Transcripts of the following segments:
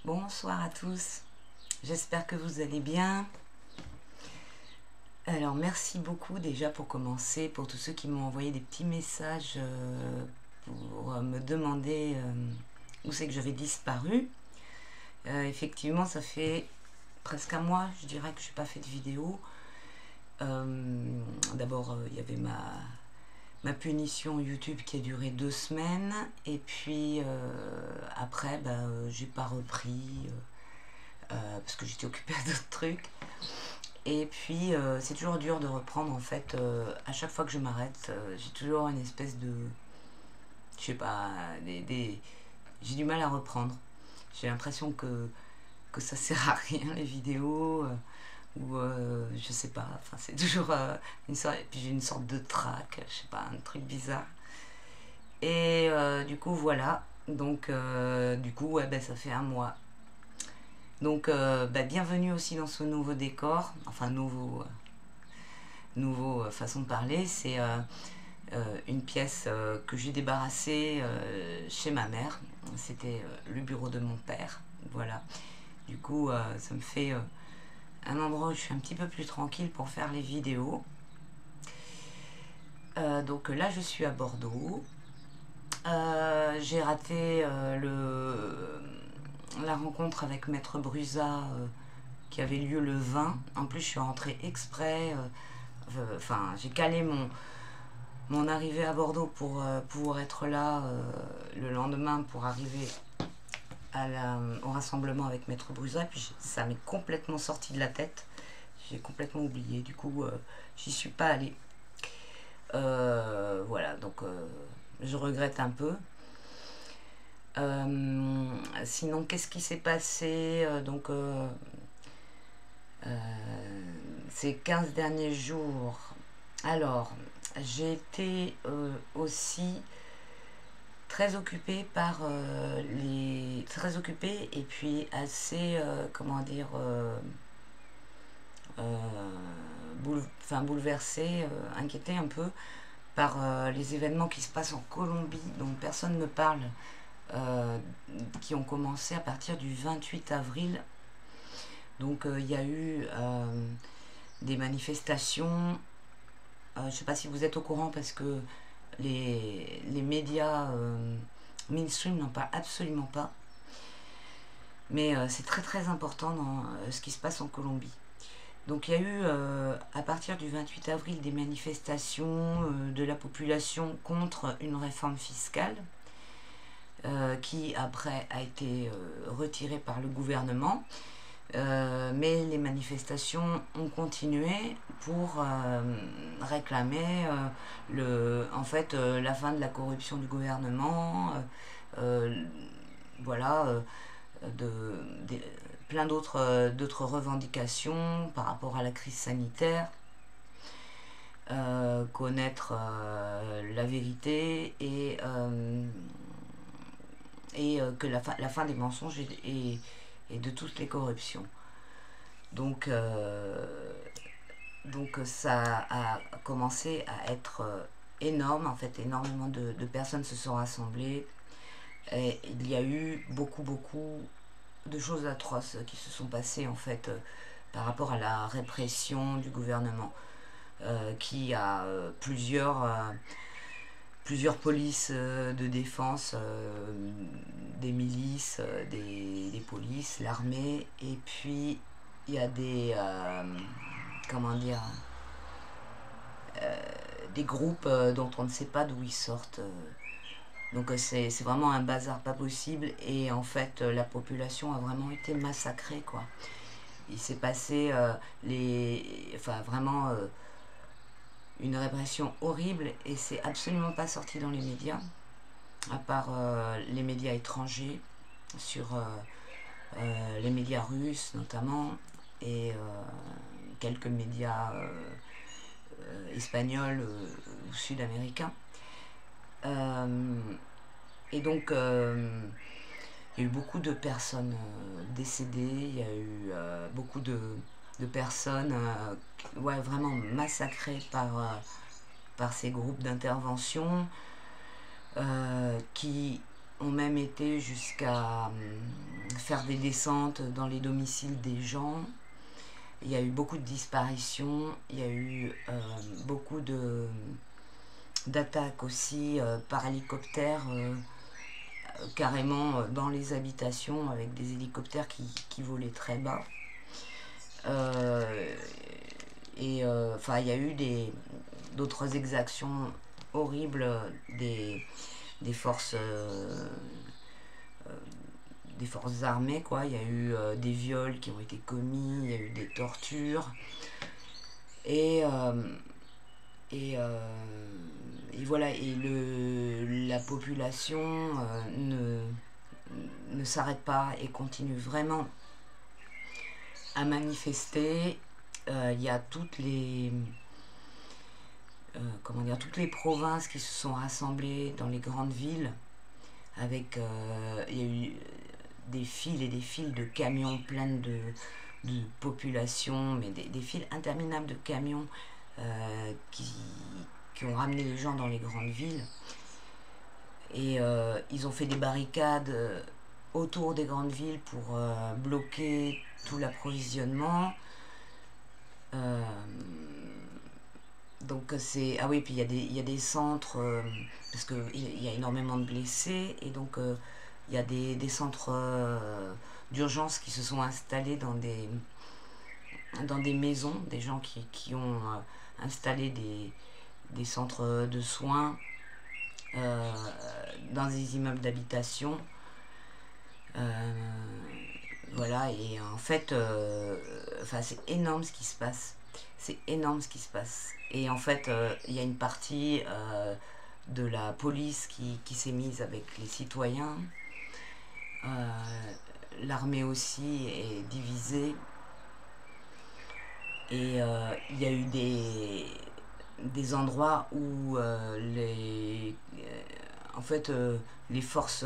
Bonsoir à tous, j'espère que vous allez bien. Alors merci beaucoup déjà pour commencer, pour tous ceux qui m'ont envoyé des petits messages pour me demander où c'est que j'avais disparu. Effectivement ça fait presque un mois, je dirais que je n'ai pas fait de vidéo. D'abord il y avait ma punition YouTube qui a duré 2 semaines et puis après j'ai pas repris parce que j'étais occupée à d'autres trucs. Et puis c'est toujours dur de reprendre en fait. À chaque fois que je m'arrête, j'ai toujours une espèce de, je sais pas, j'ai du mal à reprendre. J'ai l'impression que ça sert à rien les vidéos, ou je sais pas, enfin c'est toujours une sorte, et puis j'ai une sorte de trac, je sais pas, un truc bizarre. Et du coup voilà, donc du coup ouais, ça fait un mois. Donc bienvenue aussi dans ce nouveau décor, enfin nouveau façon de parler. C'est une pièce que j'ai débarrassée chez ma mère. C'était le bureau de mon père, voilà. Du coup ça me fait un endroit où je suis un petit peu plus tranquille pour faire les vidéos. Donc là je suis à Bordeaux. J'ai raté la rencontre avec Maître Brusa qui avait lieu le 20. En plus je suis rentrée exprès, enfin j'ai calé mon arrivée à Bordeaux pour pouvoir être là le lendemain pour arriver au rassemblement avec Maître Brusa. Et puis ça m'est complètement sorti de la tête, j'ai complètement oublié, du coup j'y suis pas allée. Voilà, donc je regrette un peu. Sinon, qu'est-ce qui s'est passé ces 15 derniers jours? Alors, j'ai été aussi très occupée par très occupée et puis assez, comment dire, bouleversée, inquiétée un peu par les événements qui se passent en Colombie dont personne ne me parle, qui ont commencé à partir du 28 avril. Donc il y a eu des manifestations. Je ne sais pas si vous êtes au courant parce que les médias mainstream n'en parlent absolument pas. Mais c'est très très important dans ce qui se passe en Colombie. Donc il y a eu à partir du 28 avril des manifestations de la population contre une réforme fiscale qui après a été retirée par le gouvernement. Mais les manifestations ont continué pour réclamer la fin de la corruption du gouvernement, voilà, plein d'autres revendications par rapport à la crise sanitaire, connaître la vérité et que la fin des mensonges et de toutes les corruptions. Donc ça a commencé à être énorme, en fait énormément de personnes se sont rassemblées et il y a eu beaucoup de choses atroces qui se sont passées en fait par rapport à la répression du gouvernement qui a plusieurs polices de défense, des milices, des polices, l'armée, et puis il y a des des groupes dont on ne sait pas d'où ils sortent. Donc c'est vraiment un bazar pas possible et en fait la population a vraiment été massacrée quoi. Il s'est passé vraiment une répression horrible et c'est absolument pas sorti dans les médias, à part les médias étrangers, sur les médias russes notamment, et quelques médias espagnols ou sud-américains. Et donc il y a eu beaucoup de personnes décédées, il y a eu beaucoup de personnes vraiment massacrées par ces groupes d'intervention qui ont même été jusqu'à faire des descentes dans les domiciles des gens. Il y a eu beaucoup de disparitions, il y a eu beaucoup d'attaques aussi par hélicoptère, carrément dans les habitations, avec des hélicoptères qui volaient très bas. Enfin, il y a eu d'autres exactions horribles des forces armées, quoi. Il y a eu des viols qui ont été commis, il y a eu des tortures. Et voilà, et la population ne s'arrête pas et continue vraiment à manifester. Il y a toutes les provinces qui se sont rassemblées dans les grandes villes, avec il y a eu des files et des files de camions pleines de population, mais des files interminables de camions qui ont ramené les gens dans les grandes villes. Et ils ont fait des barricades autour des grandes villes pour bloquer tout l'approvisionnement. Donc c'est... Ah oui, puis il y a des centres, parce qu'il y a énormément de blessés, et donc il y a des centres d'urgence qui se sont installés dans des maisons, des gens qui ont installé des centres de soins dans des immeubles d'habitation. Voilà, et en fait, enfin, c'est énorme ce qui se passe. C'est énorme ce qui se passe. Et en fait, il y a une partie de la police qui s'est mise avec les citoyens. L'armée aussi est divisée. Et il y a eu des endroits où en fait, les forces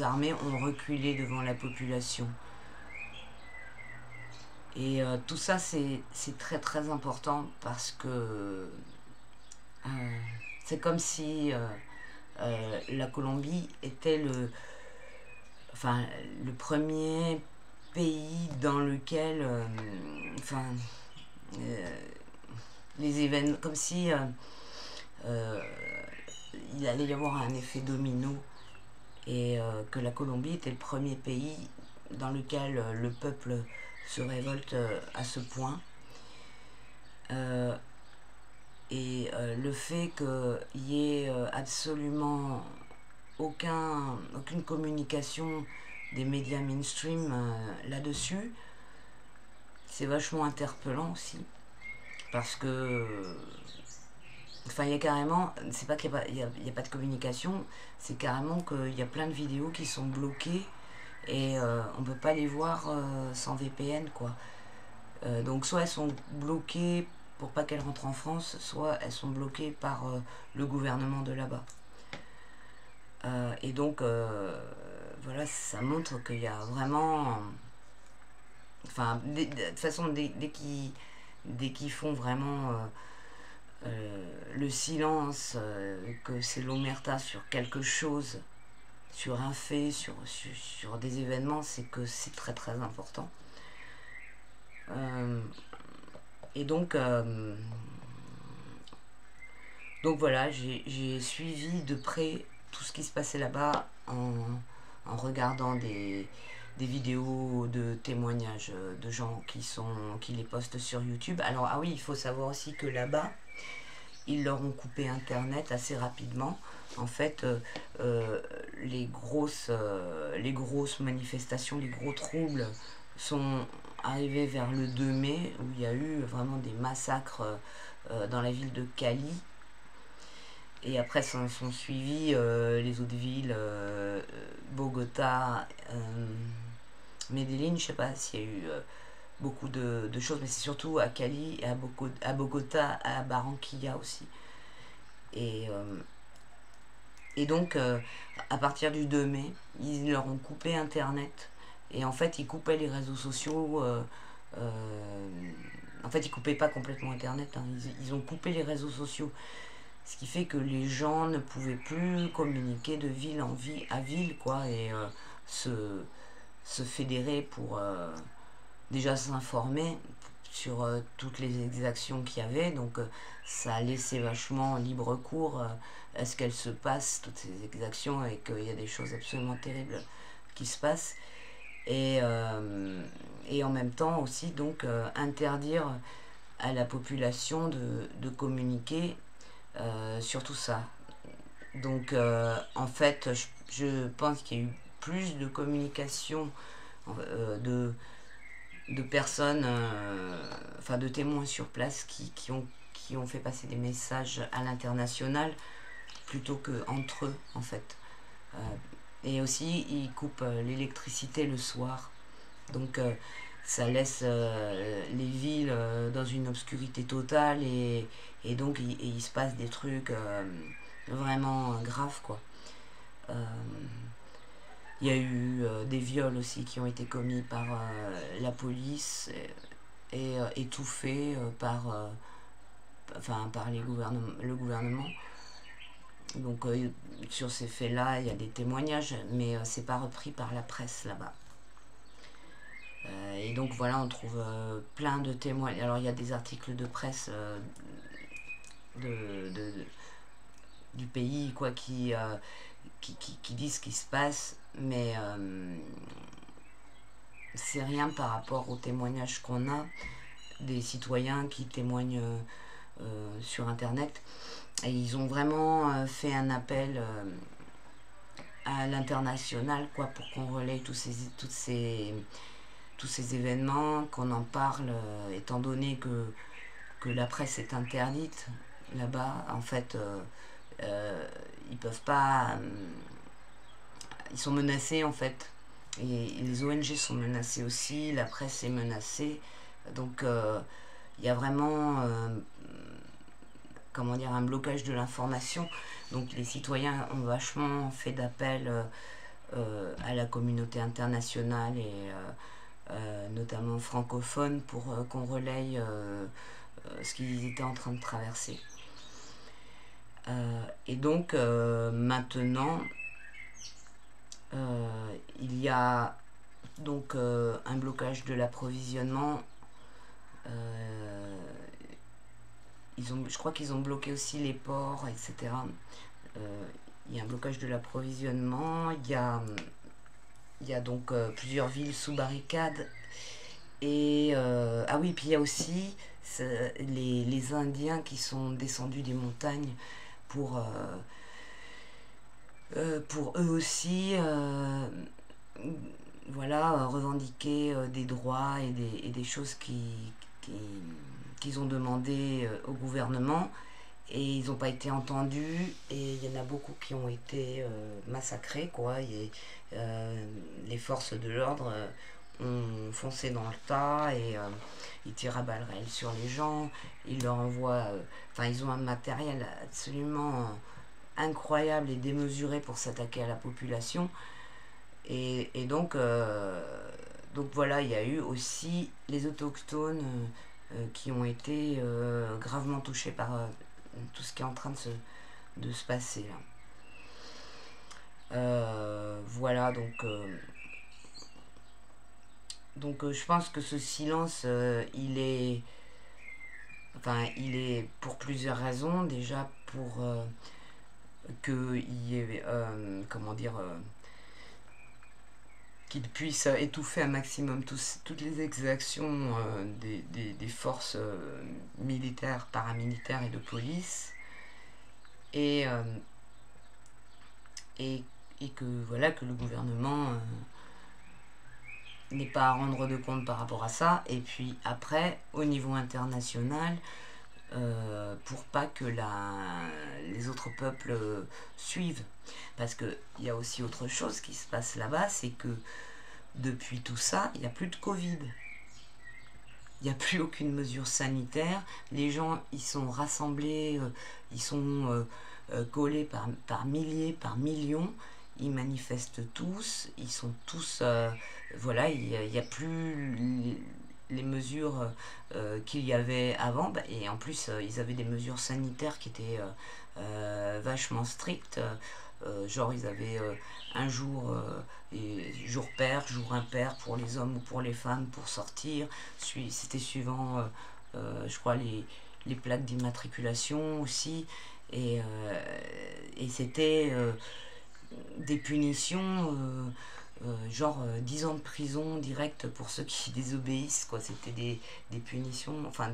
armées ont reculé devant la population. Et tout ça, c'est très très important, parce que c'est comme si la Colombie était le premier pays dans lequel les événements, comme si il allait y avoir un effet domino, et que la Colombie était le premier pays dans lequel le peuple se révolte à ce point. Et le fait qu'il y ait absolument aucune communication des médias mainstream là-dessus, c'est vachement interpellant aussi, parce que il y a carrément, c'est pas qu'il n'y a pas de communication, c'est carrément qu'il y a plein de vidéos qui sont bloquées, et on peut pas les voir sans VPN, quoi. Donc soit elles sont bloquées pour pas qu'elles rentrent en France, soit elles sont bloquées par le gouvernement de là-bas. Et donc voilà, ça montre qu'il y a vraiment, de toute façon, dès qu'ils font vraiment le silence, que c'est l'omerta sur quelque chose, sur un fait, sur des événements, c'est que c'est très très important. Et donc voilà, j'ai suivi de près tout ce qui se passait là-bas en regardant des vidéos de témoignages de gens qui les postent sur YouTube. Alors, ah oui, il faut savoir aussi que là-bas, ils leur ont coupé Internet assez rapidement. En fait, les grosses manifestations, les gros troubles sont arrivés vers le 2 mai, où il y a eu vraiment des massacres dans la ville de Cali. Et après, sont suivis les autres villes, Bogota, Medellín. Je sais pas s'il y a eu beaucoup de choses, mais c'est surtout à Cali, et à Bogota, à Barranquilla aussi. Et donc, à partir du 2 mai, ils leur ont coupé Internet. Et en fait, ils coupaient les réseaux sociaux. En fait, ils coupaient pas complètement Internet, hein. Ils ont coupé les réseaux sociaux. Ce qui fait que les gens ne pouvaient plus communiquer de ville à ville, quoi. Et se fédérer pour déjà s'informer sur toutes les exactions qu'il y avait. Donc ça a laissé vachement libre cours à ce qu'elles se passent, toutes ces exactions, et qu'il y a des choses absolument terribles qui se passent. Et en même temps aussi, donc, interdire à la population de communiquer sur tout ça. Donc en fait, je pense qu'il y a eu plus de communication de personnes, enfin de témoins sur place qui ont fait passer des messages à l'international plutôt qu'entre eux, en fait. Et aussi, ils coupent l'électricité le soir. Donc ça laisse les villes dans une obscurité totale, et donc il se passe des trucs vraiment graves, quoi. Il y a eu des viols aussi qui ont été commis par la police et étouffés par le gouvernement. Donc sur ces faits-là, il y a des témoignages, mais c'est pas repris par la presse là-bas. Et donc voilà, on trouve plein de témoignages. Alors il y a des articles de presse du pays, quoi, qui disent ce qui se passe, mais c'est rien par rapport aux témoignages qu'on a des citoyens qui témoignent sur internet. Et ils ont vraiment fait un appel à l'international, quoi, pour qu'on relaye tous ces événements, qu'on en parle, étant donné que la presse est interdite là-bas. En fait, ils peuvent pas, ils sont menacés, en fait, et les ONG sont menacées aussi, la presse est menacée. Donc il y a vraiment comment dire, un blocage de l'information. Donc les citoyens ont vachement fait d'appel à la communauté internationale, et notamment francophone, pour qu'on relaye ce qu'ils étaient en train de traverser. Et donc maintenant, il y a donc un blocage de l'approvisionnement. Je crois qu'ils ont bloqué aussi les ports, etc. Il y a un blocage de l'approvisionnement. Il y a donc plusieurs villes sous barricade. Et ah oui, puis il y a aussi les Indiens qui sont descendus des montagnes pour eux aussi voilà, revendiquer des droits et des choses qu'ils ont demandé au gouvernement, et ils n'ont pas été entendus, et il y en a beaucoup qui ont été massacrés, quoi. Et les forces de l'ordre ont foncé dans le tas, et ils tirent à balles réelles sur les gens. Ils leur envoient, enfin ils ont un matériel absolument incroyable et démesuré pour s'attaquer à la population. Et donc voilà, il y a eu aussi les autochtones qui ont été gravement touchés par tout ce qui est en train de se passer là. Voilà, donc je pense que ce silence, il est pour plusieurs raisons. Déjà pour qu'il y ait, comment dire, qu'il puisse étouffer un maximum toutes les exactions des forces militaires, paramilitaires et de police, et que voilà, que le gouvernement n'ait pas à rendre de compte par rapport à ça. Et puis après, au niveau international, pour pas que les autres peuples suivent. Parce qu'il y a aussi autre chose qui se passe là-bas, c'est que depuis tout ça, il n'y a plus de Covid. Il n'y a plus aucune mesure sanitaire. Les gens, ils sont rassemblés, ils sont collés par milliers, par millions. Ils manifestent tous, ils sont tous... voilà, il n'y a plus les mesures qu'il y avait avant. Et en plus, ils avaient des mesures sanitaires qui étaient vachement strictes. genre ils avaient un jour, et jour pair, jour impair pour les hommes ou pour les femmes pour sortir. C'était suivant, je crois, les plaques d'immatriculation aussi. Et c'était des punitions, genre 10 ans de prison direct pour ceux qui désobéissent, quoi. C'était des punitions, enfin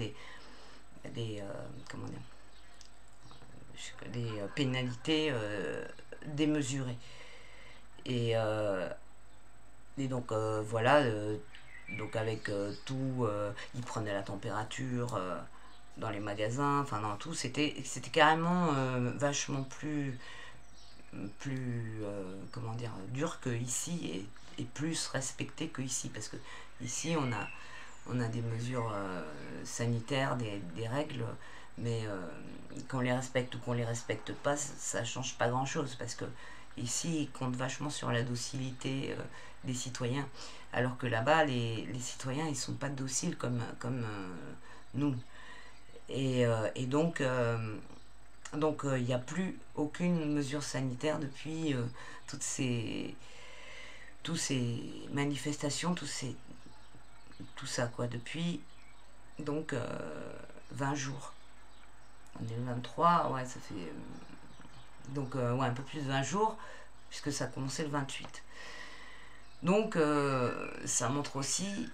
comment dire, des pénalités démesurées. Et, donc voilà, donc avec tout, ils prenaient la température dans les magasins, enfin dans tout, c'était carrément vachement plus comment dire, dur que ici, et plus respecté que ici, parce que ici on a des mesures sanitaires, des règles, mais qu'on les respecte ou qu'on les respecte pas, ça change pas grand chose, parce que ici ils comptent vachement sur la docilité des citoyens, alors que là-bas les citoyens ils sont pas dociles comme nous. Et donc il n'y a plus aucune mesure sanitaire depuis toutes ces manifestations, tout ça, quoi, depuis donc 20 jours. On est le 23, ouais, ça fait donc ouais, un peu plus de 20 jours, puisque ça a commencé le 28. Donc ça montre aussi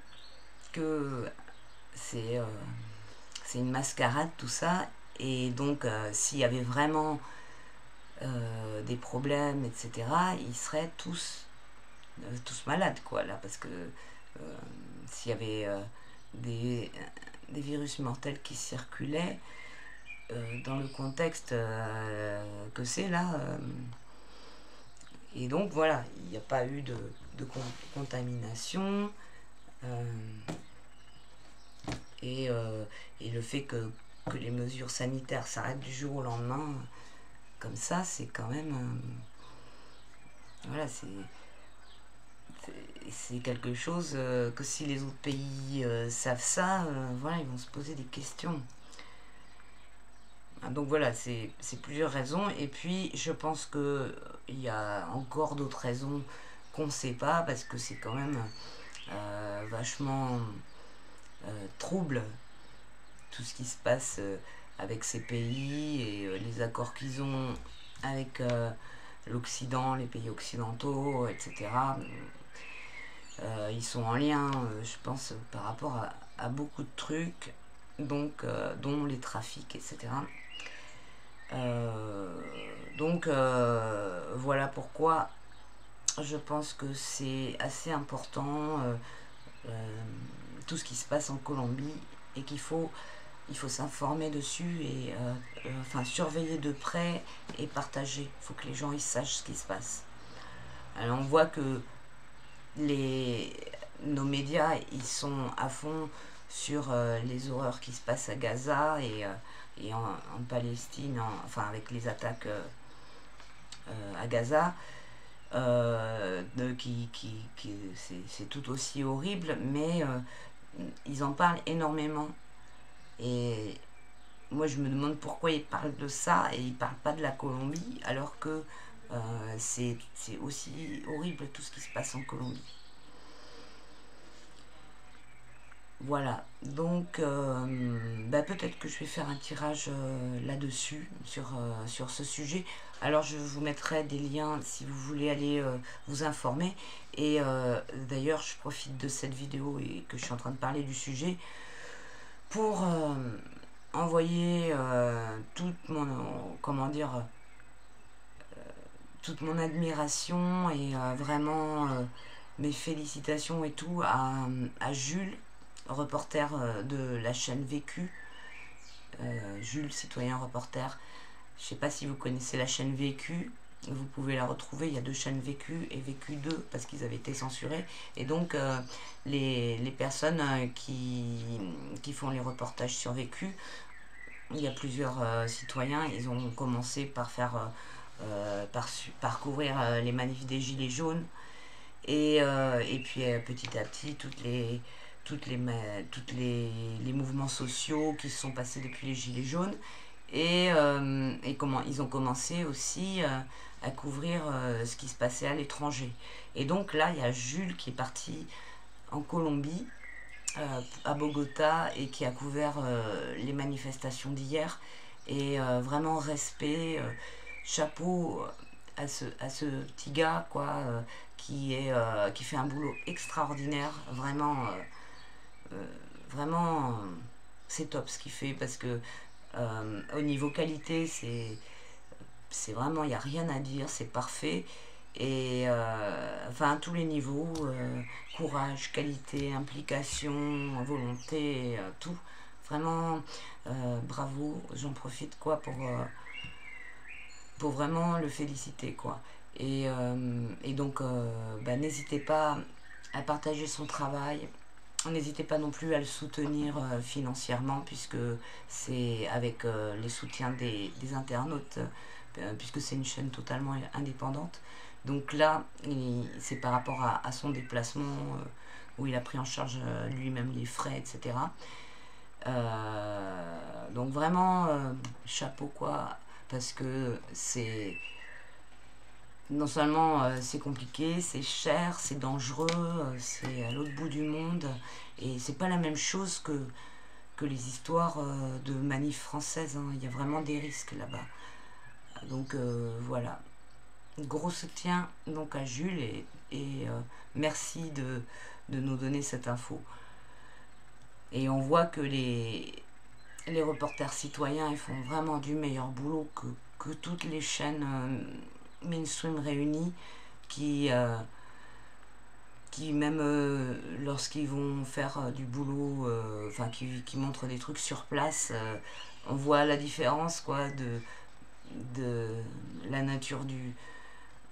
que c'est une mascarade, tout ça. Et donc s'il y avait vraiment des problèmes, etc., ils seraient tous malades, quoi, là, parce que s'il y avait des virus mortels qui circulaient dans le contexte que c'est là, et donc voilà, il n'y a pas eu de contamination, et le fait que les mesures sanitaires s'arrêtent du jour au lendemain, comme ça, c'est quand même voilà, c'est quelque chose que si les autres pays savent ça, voilà, ils vont se poser des questions. Donc voilà, c'est plusieurs raisons. Et puis je pense que il y a encore d'autres raisons qu'on ne sait pas, parce que c'est quand même vachement trouble tout ce qui se passe avec ces pays, et les accords qu'ils ont avec l'Occident, les pays occidentaux, etc. Ils sont en lien, je pense, par rapport à beaucoup de trucs, donc dont les trafics, etc. Donc voilà pourquoi je pense que c'est assez important tout ce qui se passe en Colombie, et il faut s'informer dessus, et enfin surveiller de près et partager. Il faut que les gens ils sachent ce qui se passe. Alors on voit que nos médias ils sont à fond sur les horreurs qui se passent à Gaza, et en Palestine, enfin avec les attaques à Gaza, c'est tout aussi horrible, mais ils en parlent énormément. Et moi je me demande pourquoi ils parlent de ça et ils parlent pas de la Colombie, alors que c'est aussi horrible tout ce qui se passe en Colombie. Voilà, donc peut-être que je vais faire un tirage là-dessus, sur ce sujet. Alors je vous mettrai des liens si vous voulez aller vous informer. Et d'ailleurs je profite de cette vidéo et que je suis en train de parler du sujet pour envoyer toute mon, comment dire, toute mon admiration, et vraiment mes félicitations et tout à Jules, reporter de la chaîne Vécu. Jules, citoyen reporter. Je sais pas si vous connaissez la chaîne Vécu. Vous pouvez la retrouver. Il y a 2 chaînes Vécu et Vécu 2 parce qu'ils avaient été censurés. Et donc les personnes qui font les reportages sur Vécu, il y a plusieurs citoyens. Ils ont commencé par faire parcourir les manifs des Gilets jaunes, et puis petit à petit tous les mouvements sociaux qui se sont passés depuis les Gilets jaunes, et comment ils ont commencé aussi à couvrir ce qui se passait à l'étranger. Et donc là, il y a Jules qui est parti en Colombie, à Bogota, et qui a couvert les manifestations d'hier. Et vraiment respect, chapeau à ce petit gars, quoi, qui fait un boulot extraordinaire. Vraiment, c'est top ce qu'il fait, parce que au niveau qualité, c'est vraiment, il n'y a rien à dire, c'est parfait. Et enfin, à tous les niveaux, courage, qualité, implication, volonté, tout. Vraiment, bravo, j'en profite, quoi, pour vraiment le féliciter, quoi. Et donc, bah, n'hésitez pas à partager son travail. N'hésitez pas non plus à le soutenir financièrement, puisque c'est avec les soutiens des internautes, puisque c'est une chaîne totalement indépendante. Donc là, c'est par rapport à son déplacement, où il a pris en charge lui-même les frais, etc. Donc vraiment, chapeau, quoi, parce que c'est... Non seulement c'est compliqué, c'est cher, c'est dangereux, c'est à l'autre bout du monde, et c'est pas la même chose que les histoires de manifs françaises, hein. Il y a vraiment des risques là-bas. Donc voilà, gros soutien donc à Jules, et merci de nous donner cette info. Et on voit que les reporters citoyens, ils font vraiment du meilleur boulot que toutes les chaînes mainstream réunies, qui même lorsqu'ils vont faire du boulot, enfin qui montrent des trucs sur place, on voit la différence, quoi, de la nature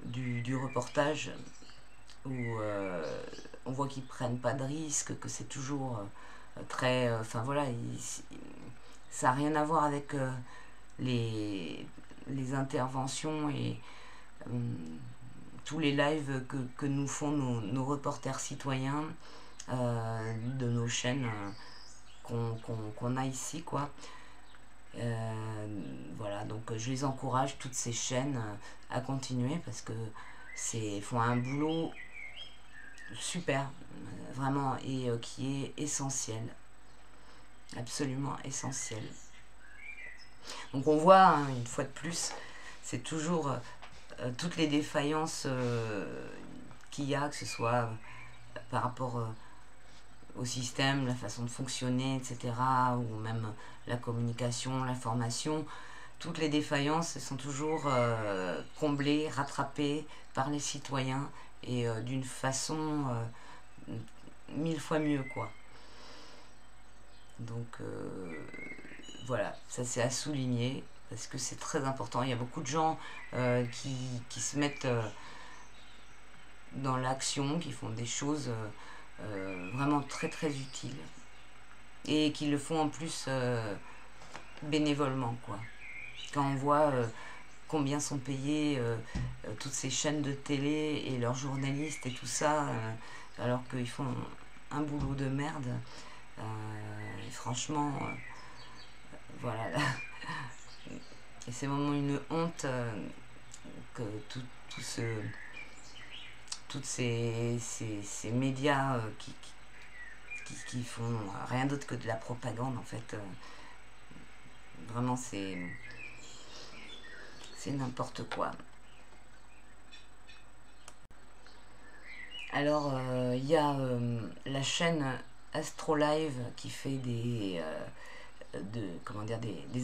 du reportage, où on voit qu'ils prennent pas de risques, que c'est toujours très... Enfin voilà, ça n'a rien à voir avec les interventions et tous les lives que nous font nos reporters citoyens de nos chaînes qu'on a ici, quoi. Voilà, donc je les encourage, toutes ces chaînes, à continuer, parce que font un boulot super, vraiment, et qui est essentiel, absolument essentiel. Donc on voit, hein, une fois de plus, c'est toujours toutes les défaillances qu'il y a, que ce soit par rapport au système, la façon de fonctionner, etc., ou même la communication, l'information. Toutes les défaillances sont toujours comblées, rattrapées par les citoyens, et d'une façon 1000 fois mieux, quoi. Donc voilà, ça c'est à souligner, parce que c'est très important. Il y a beaucoup de gens qui se mettent dans l'action, qui font des choses vraiment très très utiles, et qui le font en plus bénévolement, quoi. Quand on voit combien sont payés toutes ces chaînes de télé et leurs journalistes et tout ça, alors qu'ils font un boulot de merde, et franchement, voilà, là. Et c'est vraiment une honte que toutes ces médias qui font rien d'autre que de la propagande, en fait. Vraiment, c'est n'importe quoi. Alors, il y a la chaîne Astrolive qui fait des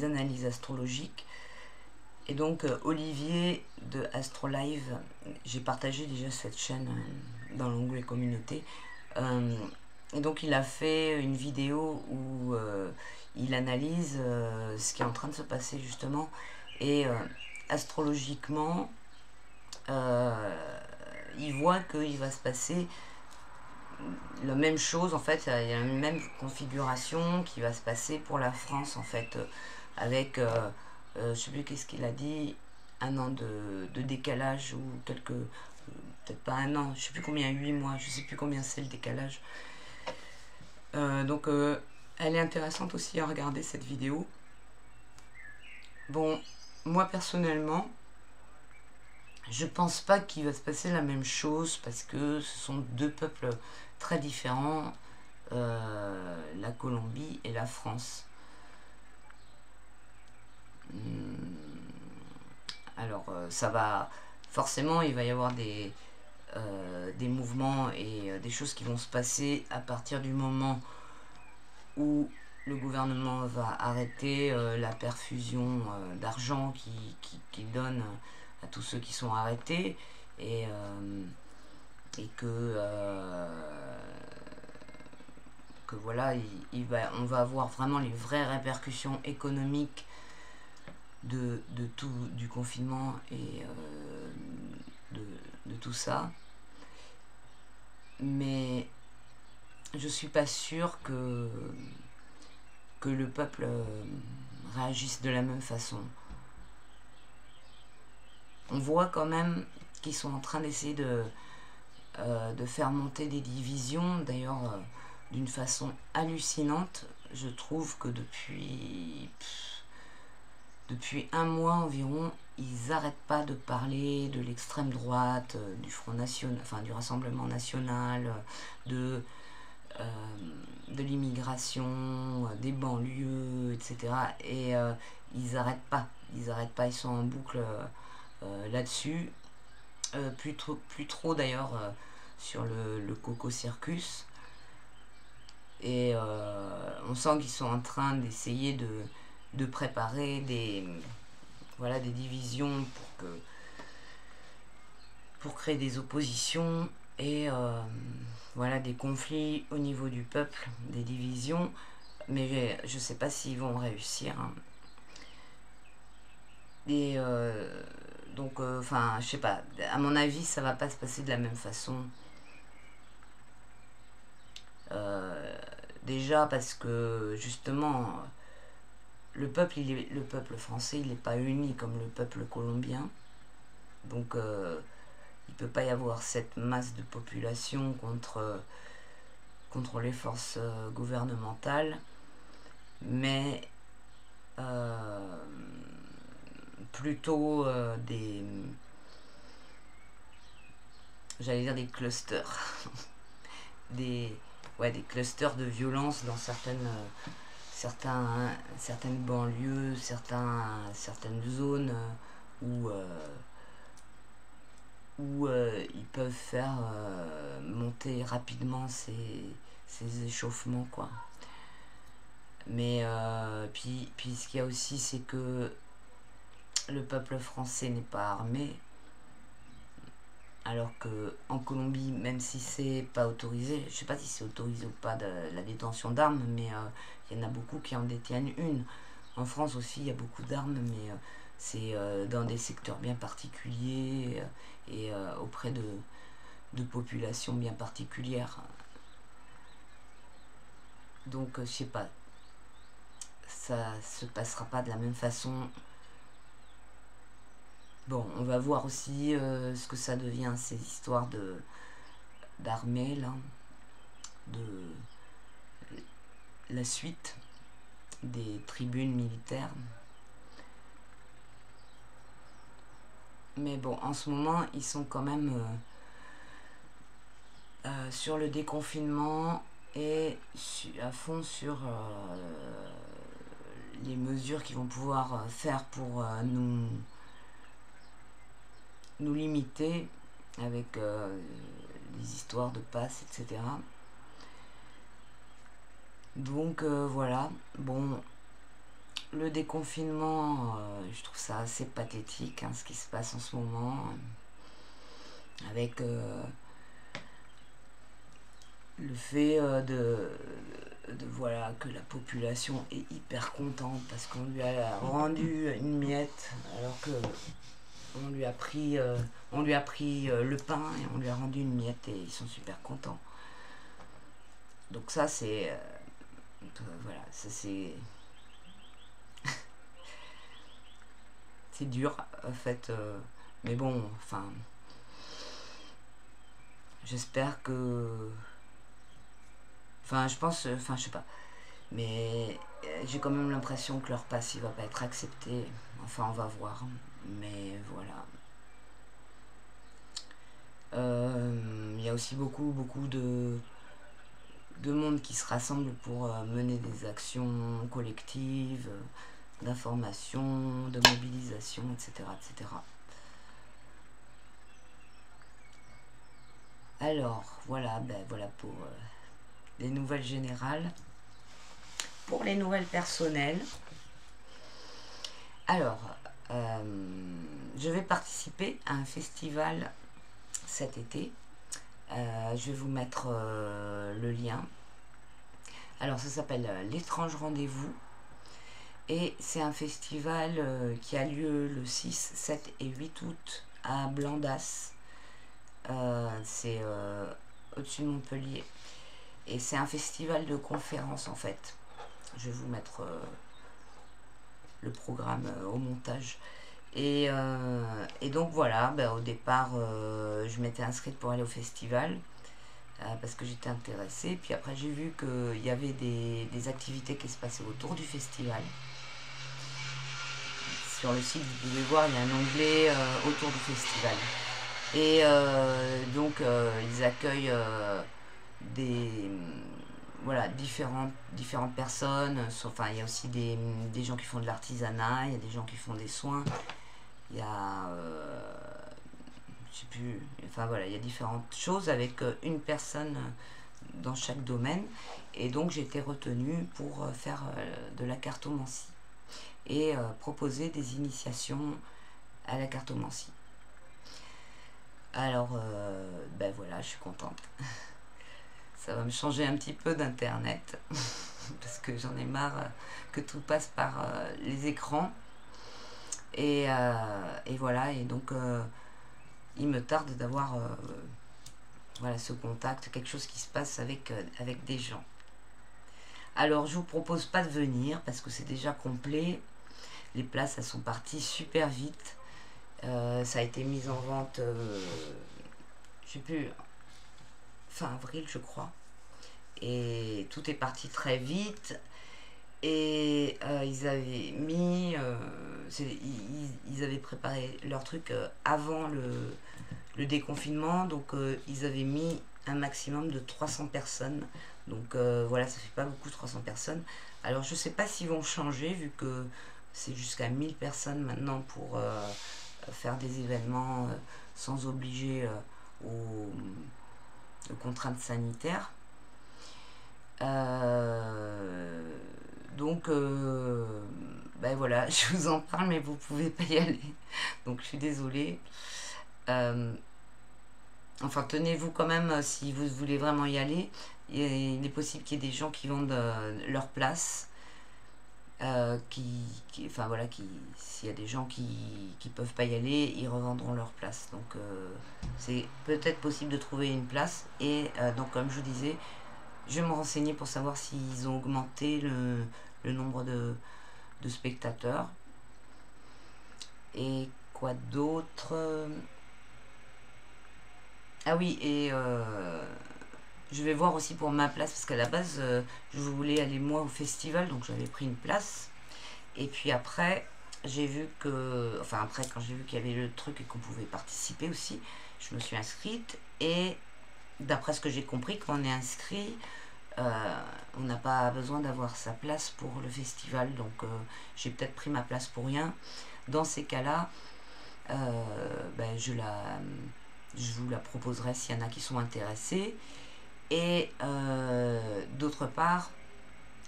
analyses astrologiques. Et donc, Olivier de Astrolive, j'ai partagé déjà cette chaîne dans l'onglet communauté. Et donc, il a fait une vidéo où il analyse ce qui est en train de se passer, justement. Et astrologiquement, il voit qu'il va se passer la même chose, en fait. Il y a la même configuration qui va se passer pour la France, en fait, avec, je sais plus qu'est-ce qu'il a dit, un an de décalage, ou peut-être pas un an, je sais plus combien, 8 mois, je sais plus combien c'est le décalage. Donc, elle est intéressante aussi à regarder, cette vidéo. Bon, moi personnellement, Je pense pas qu'il va se passer la même chose parce que ce sont deux peuples très différents, la Colombie et la France. Alors, ça va. Forcément, il va y avoir des mouvements et des choses qui vont se passer à partir du moment où le gouvernement va arrêter la perfusion d'argent qu'il donne à tous ceux qui sont arrêtés et, que voilà, on va avoir vraiment les vraies répercussions économiques de tout, du confinement et de tout ça. Mais je suis pas sûre que le peuple réagisse de la même façon. On voit quand même qu'ils sont en train d'essayer de faire monter des divisions, d'ailleurs d'une façon hallucinante. Je trouve que depuis un mois environ, ils n'arrêtent pas de parler de l'extrême droite, du Front National, enfin du Rassemblement National, de l'immigration, des banlieues, etc. Et ils n'arrêtent pas, ils sont en boucle là-dessus. Plus trop d'ailleurs sur le Coco Circus. Et on sent qu'ils sont en train d'essayer de préparer des divisions pour créer des oppositions et des conflits au niveau du peuple, des divisions, mais je sais pas s'ils vont réussir. Et donc, je sais pas, à mon avis, ça va pas se passer de la même façon. Déjà parce que justement, le peuple français, il n'est pas uni comme le peuple colombien. Donc, il ne peut pas y avoir cette masse de population contre les forces gouvernementales, mais plutôt j'allais dire des clusters, des clusters de violence dans certaines banlieues, certaines zones où ils peuvent faire monter rapidement ces échauffements, quoi. Mais puis ce qu'il y a aussi, c'est que le peuple français n'est pas armé, alors que en Colombie, même si c'est pas autorisé, je sais pas si c'est autorisé ou pas la détention d'armes, mais il y en a beaucoup qui en détiennent une. En France aussi, il y a beaucoup d'armes, mais c'est dans des secteurs bien particuliers et auprès de populations bien particulières. Donc, je sais pas, ça se passera pas de la même façon. Bon, on va voir aussi ce que ça devient, ces histoires d'armée, là, de la suite des tribunes militaires. Mais bon, en ce moment, ils sont quand même sur le déconfinement et à fond sur les mesures qu'ils vont pouvoir faire pour nous limiter avec les histoires de passe, etc. Donc voilà, bon, le déconfinement, je trouve ça assez pathétique, ce qui se passe en ce moment, avec le fait voilà, que la population est hyper contente parce qu'on lui a rendu une miette, alors que on lui a pris le pain et on lui a rendu une miette et ils sont super contents. Donc ça c'est voilà, ça c'est c'est dur en fait, mais bon, enfin j'espère que je pense, je sais pas, mais j'ai quand même l'impression que leur passe il va pas être accepté, enfin on va voir, mais voilà. Il y a aussi beaucoup de monde qui se rassemble pour mener des actions collectives, d'information, de mobilisation, etc., etc. Alors, voilà, ben voilà pour les nouvelles générales. Pour les nouvelles personnelles, alors, je vais participer à un festival cet été. Je vais vous mettre le lien. Alors, ça s'appelle l'Étrange Rendez-vous. Et c'est un festival qui a lieu le 6, 7 et 8 août à Blandas. C'est au-dessus de Montpellier. Et c'est un festival de conférences en fait. Je vais vous mettre le programme au montage. Et donc voilà, ben, au départ, je m'étais inscrite pour aller au festival parce que j'étais intéressée. Puis après, j'ai vu qu'il y avait des activités qui se passaient autour du festival. Sur le site, vous pouvez voir, il y a un onglet autour du festival. Et donc, ils accueillent voilà, différentes personnes. Enfin, il y a aussi des gens qui font de l'artisanat, il y a des gens qui font des soins. Il y a, je sais plus, enfin voilà, il y a différentes choses avec une personne dans chaque domaine. Et donc j'ai été retenue pour faire de la cartomancie et proposer des initiations à la cartomancie. Alors, ben voilà, je suis contente. Ça va me changer un petit peu d'internet parce que j'en ai marre que tout passe par les écrans. Et voilà, et donc il me tarde d'avoir voilà, ce contact, quelque chose qui se passe avec des gens. Alors je vous propose pas de venir parce que c'est déjà complet. Les places elles sont parties super vite. Ça a été mis en vente, je sais plus, fin avril je crois. Et tout est parti très vite. Et ils avaient mis, ils avaient préparé leur truc avant le déconfinement, donc ils avaient mis un maximum de 300 personnes. Donc voilà, ça fait pas beaucoup 300 personnes. Alors je sais pas s'ils vont changer vu que c'est jusqu'à 1000 personnes maintenant pour faire des événements sans obliger aux contraintes sanitaires. Donc, ben voilà, je vous en parle, mais vous pouvez pas y aller. Donc, je suis désolée. Enfin, tenez-vous quand même si vous voulez vraiment y aller. Il est possible qu'il y ait des gens qui vendent leur place. Enfin voilà, s'il y a des gens qui peuvent pas y aller, ils revendront leur place. Donc, c'est peut-être possible de trouver une place. Et donc, comme je vous disais, je vais me renseigner pour savoir s'ils ont augmenté le nombre de spectateurs. Et quoi d'autre? Ah oui, et je vais voir aussi pour ma place, parce qu'à la base, je voulais aller moi au festival, donc j'avais pris une place. Et puis après, j'ai vu que... Enfin après, quand j'ai vu qu'il y avait le truc et qu'on pouvait participer aussi, je me suis inscrite. Et d'après ce que j'ai compris, quand on est inscrit... on n'a pas besoin d'avoir sa place pour le festival, donc j'ai peut-être pris ma place pour rien. Dans ces cas-là, ben, je vous la proposerai s'il y en a qui sont intéressés. Et d'autre part,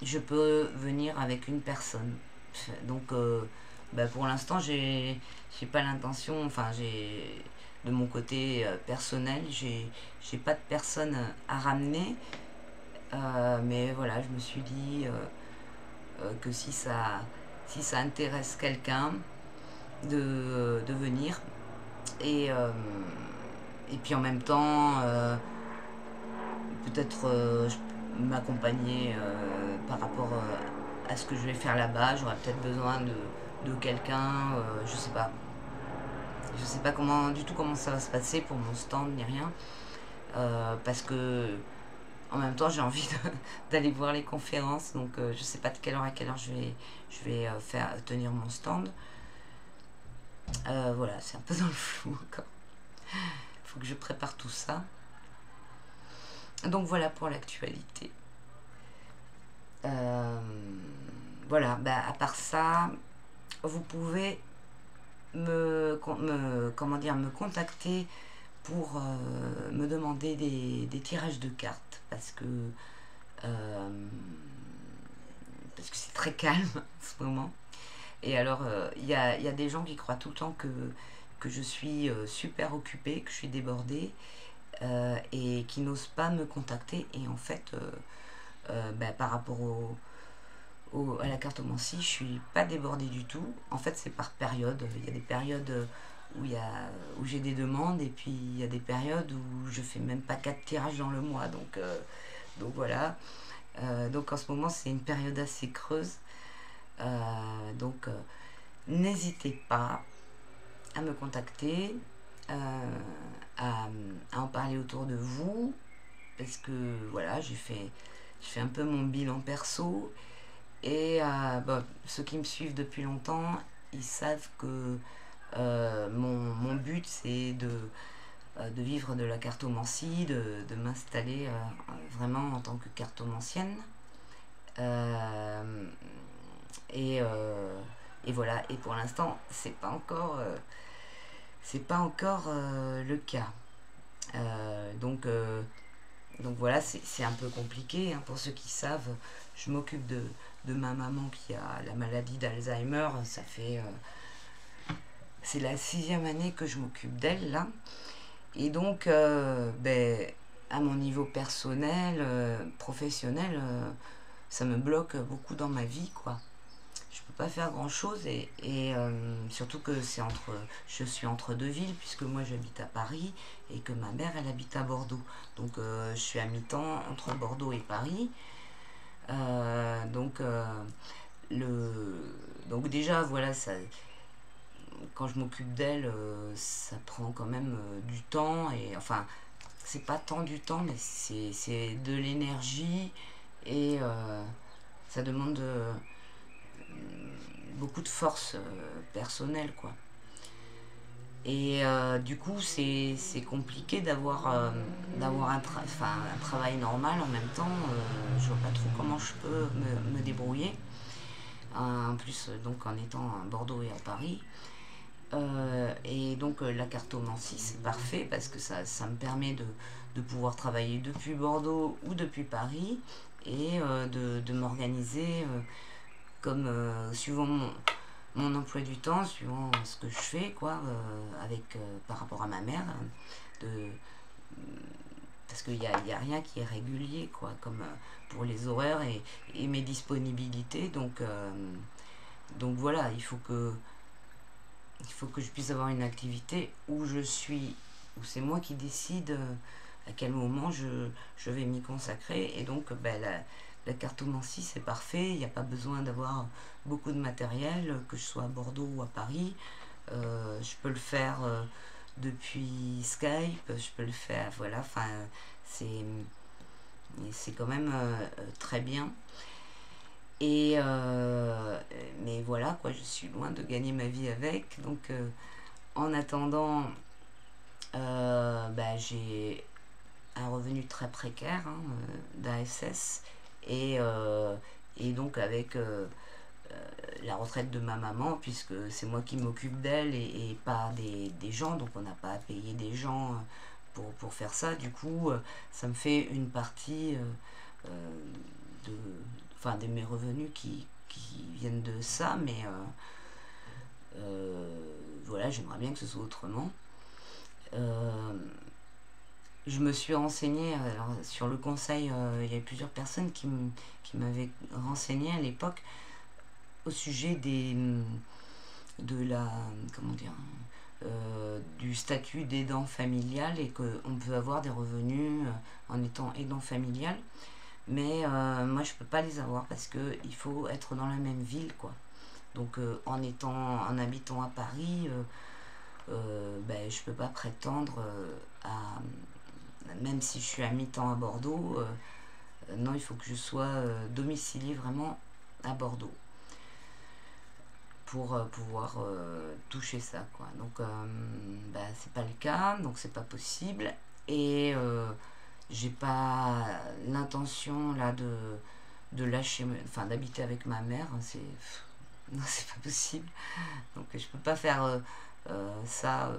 je peux venir avec une personne. Donc ben, pour l'instant, j'ai pas l'intention, enfin de mon côté personnel, j'ai pas de personne à ramener. Mais voilà, je me suis dit que si ça intéresse quelqu'un de venir et puis en même temps peut-être m'accompagner par rapport à ce que je vais faire là-bas. J'aurais peut-être besoin de quelqu'un, je sais pas du tout comment ça va se passer pour mon stand ni rien, parce que en même temps, j'ai envie d'aller voir les conférences, donc je sais pas de quelle heure à quelle heure je vais tenir mon stand. Voilà, c'est un peu dans le flou encore. faut que je prépare tout ça. Donc voilà pour l'actualité. Voilà, bah, à part ça, vous pouvez comment dire, me contacter pour me demander des tirages de cartes parce que c'est très calme en ce moment. Et alors, il y a des gens qui croient tout le temps que je suis super occupée, que je suis débordée, et qui n'osent pas me contacter. Et en fait, bah, par rapport à la cartomancie, je suis pas débordée du tout. En fait, c'est par période. Il y a des périodes où j'ai des demandes, et puis il y a des périodes où je fais même pas 4 tirages dans le mois. Donc voilà. Donc en ce moment, c'est une période assez creuse. Donc n'hésitez pas à me contacter, à en parler autour de vous, parce que voilà, je fais un peu mon bilan perso. Et bon, ceux qui me suivent depuis longtemps, ils savent que mon but, c'est de vivre de la cartomancie, de m'installer vraiment en tant que cartomancienne. Et voilà, et pour l'instant, c'est pas encore le cas. Donc voilà, c'est un peu compliqué, hein, pour ceux qui savent. Je m'occupe de ma maman qui a la maladie d'Alzheimer. C'est la 6e année que je m'occupe d'elle là. Et donc ben, à mon niveau personnel, professionnel, ça me bloque beaucoup dans ma vie, quoi. Je peux pas faire grand chose, et surtout que je suis entre deux villes, puisque moi j'habite à Paris et que ma mère elle habite à Bordeaux. Donc je suis à mi-temps entre Bordeaux et Paris. Donc déjà voilà, quand je m'occupe d'elle, ça prend quand même du temps, et enfin c'est pas tant du temps, mais c'est de l'énergie, et ça demande beaucoup de force personnelle, quoi. Et du coup, c'est compliqué d'avoir un travail normal en même temps. Je vois pas trop comment je peux me débrouiller. En plus, donc en étant à Bordeaux et à Paris. Et donc la cartomancie, c'est parfait parce que ça me permet de pouvoir travailler depuis Bordeaux ou depuis Paris, et de m'organiser comme suivant mon emploi du temps, suivant ce que je fais, quoi, par rapport à ma mère, parce qu'il n'y a rien qui est régulier, quoi, comme pour les horaires et mes disponibilités. Donc voilà, il faut que je puisse avoir une activité où c'est moi qui décide à quel moment je vais m'y consacrer. Et donc ben, la cartomancie, c'est parfait. Il n'y a pas besoin d'avoir beaucoup de matériel, que je sois à Bordeaux ou à Paris. Je peux le faire depuis Skype, je peux le faire, voilà, enfin c'est quand même très bien. Et mais voilà, quoi, je suis loin de gagner ma vie avec. Donc en attendant, bah, j'ai un revenu très précaire, hein, d'ASS, et donc avec la retraite de ma maman, puisque c'est moi qui m'occupe d'elle, et pas des gens, donc on n'a pas à payer des gens pour faire ça. Du coup, ça me fait une partie de mes revenus qui viennent de ça, mais voilà, j'aimerais bien que ce soit autrement. Je me suis renseignée, alors, sur le conseil, il y a plusieurs personnes qui m'avaient renseigné à l'époque au sujet du statut d'aidant familial, et qu'on peut avoir des revenus en étant aidant familial. Mais moi je peux pas les avoir parce que il faut être dans la même ville, quoi. Donc en habitant à Paris, ben, je peux pas prétendre même si je suis à mi-temps à Bordeaux, non, il faut que je sois domiciliée vraiment à Bordeaux pour pouvoir toucher ça, quoi. Donc bah, c'est pas le cas, donc c'est pas possible. Et j'ai pas l'intention là de lâcher, enfin d'habiter avec ma mère, hein, c'est non, c'est pas possible. Donc je peux pas faire ça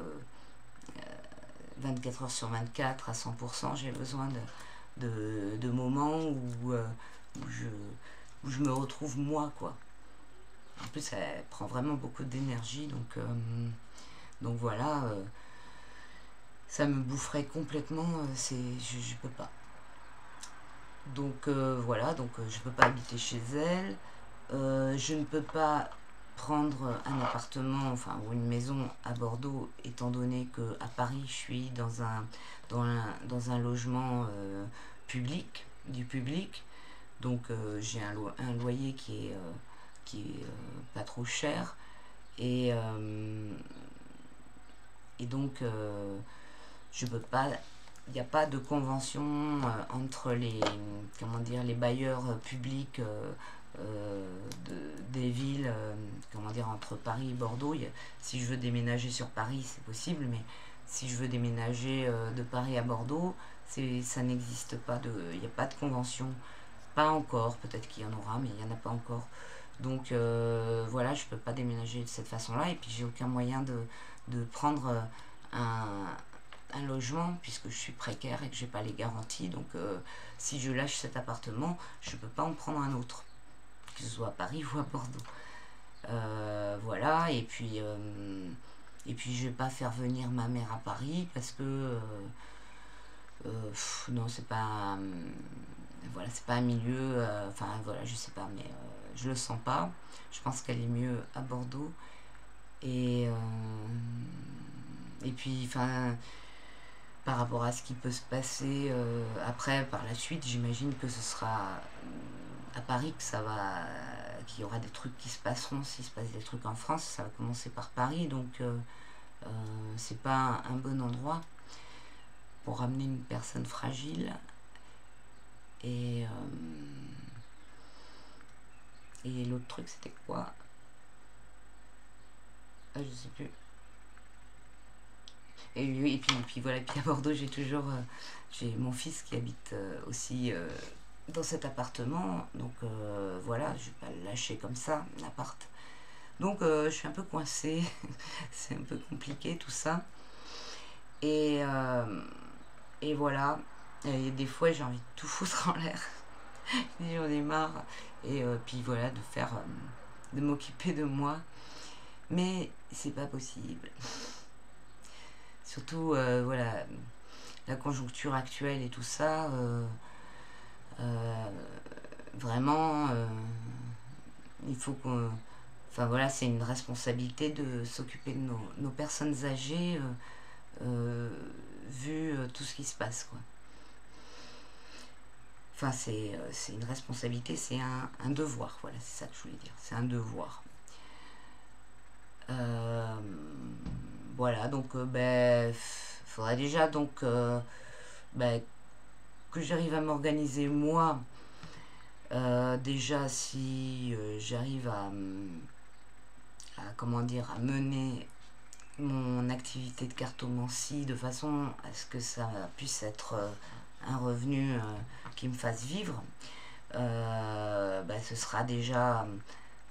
24 heures sur 24 à 100%. J'ai besoin de moments où je me retrouve moi, quoi. En plus, ça prend vraiment beaucoup d'énergie, donc voilà, ça me boufferait complètement, je peux pas. Donc voilà, donc je peux pas habiter chez elle, je ne peux pas prendre un appartement, enfin, ou une maison à Bordeaux, étant donné que à Paris, je suis dans un logement du public. Donc j'ai un loyer qui est pas trop cher. Et, donc je peux pas, il n'y a pas de convention entre les bailleurs publics des villes, entre Paris et Bordeaux. Si je veux déménager sur Paris, c'est possible, mais si je veux déménager de Paris à Bordeaux, ça n'existe pas, il n'y a pas de convention. Pas encore, peut-être qu'il y en aura, mais il n'y en a pas encore. Donc voilà, je peux pas déménager de cette façon-là, et puis j'ai aucun moyen de prendre un logement puisque je suis précaire et que j'ai pas les garanties. Donc si je lâche cet appartement, je peux pas en prendre un autre, que ce soit à Paris ou à Bordeaux. Voilà, et puis je vais pas faire venir ma mère à Paris parce que non, c'est pas voilà, c'est pas un milieu, enfin voilà, je sais pas, mais je le sens pas. Je pense qu'elle est mieux à Bordeaux. Et puis enfin, par rapport à ce qui peut se passer après, par la suite, j'imagine que ce sera à Paris qu'il y aura des trucs qui se passeront. S'il se passe des trucs en France, ça va commencer par Paris, donc c'est pas un bon endroit pour ramener une personne fragile. Et l'autre truc, c'était quoi? Ah, je sais plus. Et puis voilà, et puis à Bordeaux, j'ai mon fils qui habite aussi dans cet appartement. Donc voilà, je vais pas le lâcher comme ça, l'appart. Donc je suis un peu coincée. C'est un peu compliqué tout ça. Et voilà. Et des fois, j'ai envie de tout foutre en l'air. J'en ai marre. Et puis voilà, de m'occuper de moi. Mais c'est pas possible. Surtout, voilà, la conjoncture actuelle et tout ça, vraiment, il faut qu'on... Enfin voilà, c'est une responsabilité de s'occuper de nos personnes âgées, vu tout ce qui se passe, quoi. Enfin, c'est une responsabilité, c'est un devoir, voilà, c'est ça que je voulais dire, c'est un devoir. Voilà, donc faudrait déjà donc ben, que j'arrive à m'organiser moi. Déjà, si j'arrive comment dire, à mener mon activité de cartomancie de façon à ce que ça puisse être un revenu qui me fasse vivre, ce sera déjà,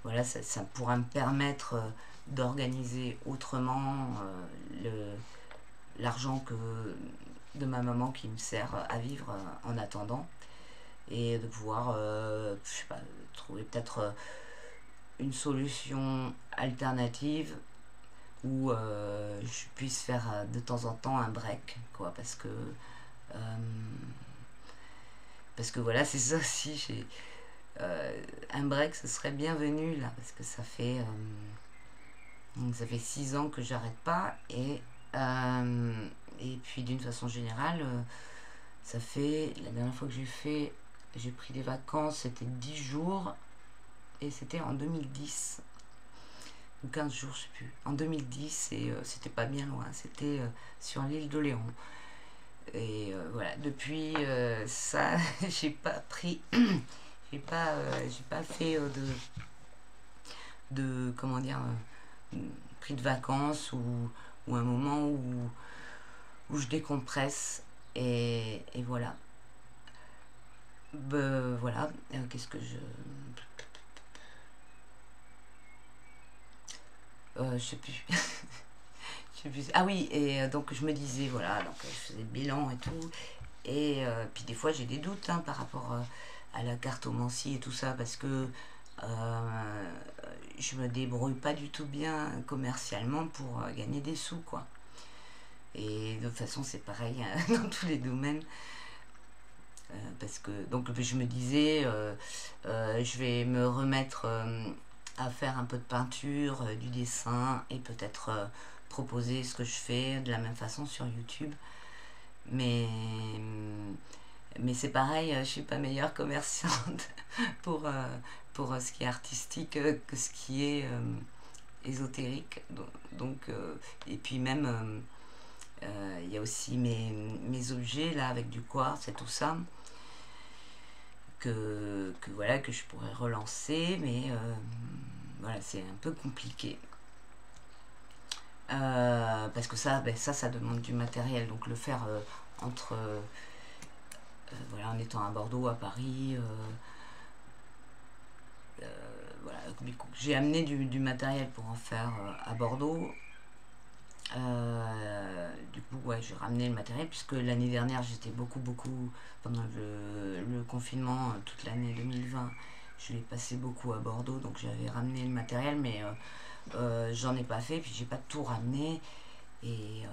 voilà, ça pourra me permettre d'organiser autrement l'argent de ma maman qui me sert à vivre en attendant, et de pouvoir je sais pas, trouver peut-être une solution alternative où je puisse faire de temps en temps un break, quoi, parce que voilà, c'est ça aussi, un break, ce serait bienvenu là, parce que ça fait 6 ans que j'arrête pas, et puis d'une façon générale, ça fait, la dernière fois que j'ai pris des vacances, c'était 10 jours, et c'était en 2010, ou 15 jours, je sais plus, en 2010, et c'était pas bien loin, c'était sur l'île de Léon. Et voilà, depuis ça, j'ai pas pris, j'ai pas fait comment dire, pris de vacances ou un moment où je décompresse et voilà. Voilà, qu'est-ce que je sais plus. Je sais plus. Ah oui, et donc je me disais, voilà, donc je faisais le bilan et tout. Et puis des fois j'ai des doutes hein, par rapport à la cartomancie et tout ça, parce que je me débrouille pas du tout bien commercialement pour gagner des sous, quoi. Et de toute façon c'est pareil dans tous les domaines. Parce que donc je me disais, je vais me remettre à faire un peu de peinture, du dessin et peut-être proposer ce que je fais de la même façon sur YouTube. Mais, mais c'est pareil, je suis pas meilleure commerçante pour ce qui est artistique que ce qui est ésotérique. Donc, et puis même, il y a aussi mes objets là avec du quartz et tout ça. Voilà, que je pourrais relancer, mais voilà, c'est un peu compliqué. Parce que ça, ça demande du matériel. Donc le faire entre voilà, en étant à Bordeaux, à Paris, voilà, j'ai amené du matériel pour en faire à Bordeaux. Du coup, ouais, j'ai ramené le matériel puisque l'année dernière j'étais beaucoup pendant le confinement, toute l'année 2020, je l'ai passé beaucoup à Bordeaux, donc j'avais ramené le matériel, mais j'en ai pas fait, puis j'ai pas tout ramené. Et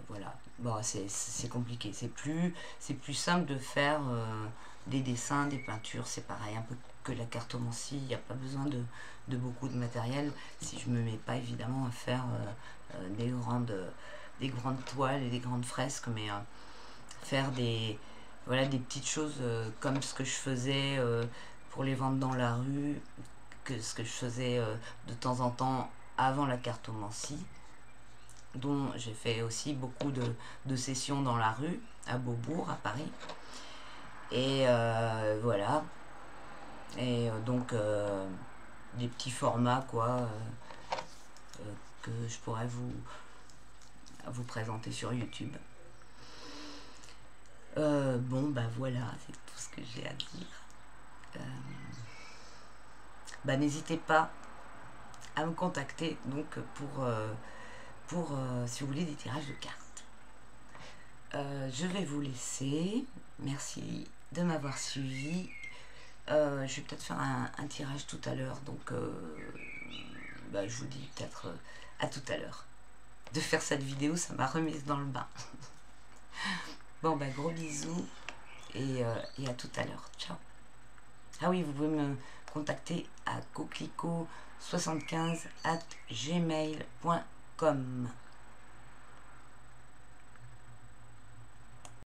voilà, bon, c'est compliqué, c'est plus simple de faire des dessins, des peintures, c'est pareil, un peu que la cartomancie, il n'y a pas besoin de beaucoup de matériel si je me mets pas évidemment à faire des grandes toiles et des grandes fresques, mais faire voilà, des petites choses comme ce que je faisais pour les vendre dans la rue, ce que je faisais de temps en temps avant la cartomancie, dont j'ai fait aussi beaucoup de sessions dans la rue, à Beaubourg, à Paris. Et voilà. Et donc, des petits formats, quoi, que je pourrais vous présenter sur YouTube. Bon, bah voilà, c'est tout ce que j'ai à dire. N'hésitez pas à me contacter donc pour si vous voulez des tirages de cartes. Je vais vous laisser. Merci de m'avoir suivi. Je vais peut-être faire un tirage tout à l'heure, donc je vous dis peut-être à tout à l'heure. De faire cette vidéo, ça m'a remise dans le bain. Bon, gros bisous et à tout à l'heure. Ciao. Ah oui, vous pouvez me contacter à coquelicot75@gmail.com.